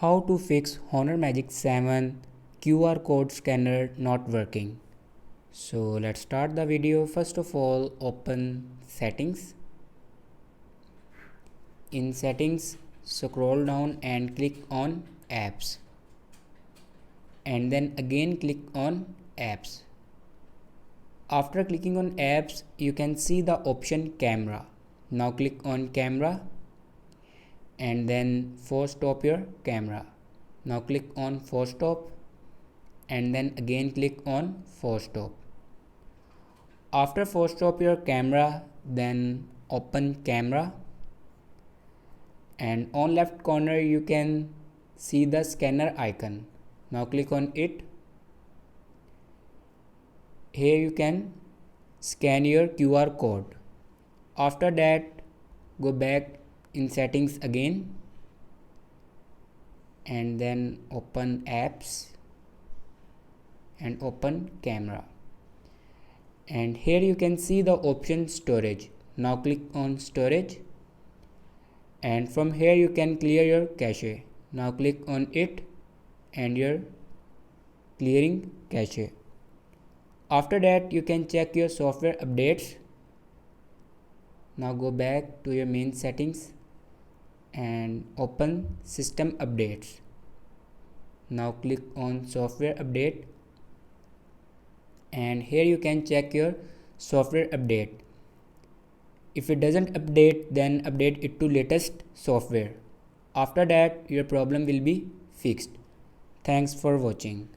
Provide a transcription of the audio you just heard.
How to fix Honor Magic 7 QR code scanner not working. So let's start the video. First of all, open settings. In settings, scroll down and click on apps, and then again click on apps. After clicking on apps, you can see the option camera. Now click on camera and then force stop your camera. Now click on force stop and then again click on force stop. After force stop your camera, then open camera, and on left corner you can see the scanner icon. Now click on it. Here you can scan your QR code. After that, go back in settings again and then open apps and open camera, and here you can see the option storage. Now click on storage, and from here you can clear your cache. Now click on it and you're clearing cache. After that, you can check your software updates. Now go back to your main settings and open system updates. Now click on software update, and here you can check your software update. If it doesn't update, then update it to latest software. After that, your problem will be fixed. Thanks for watching.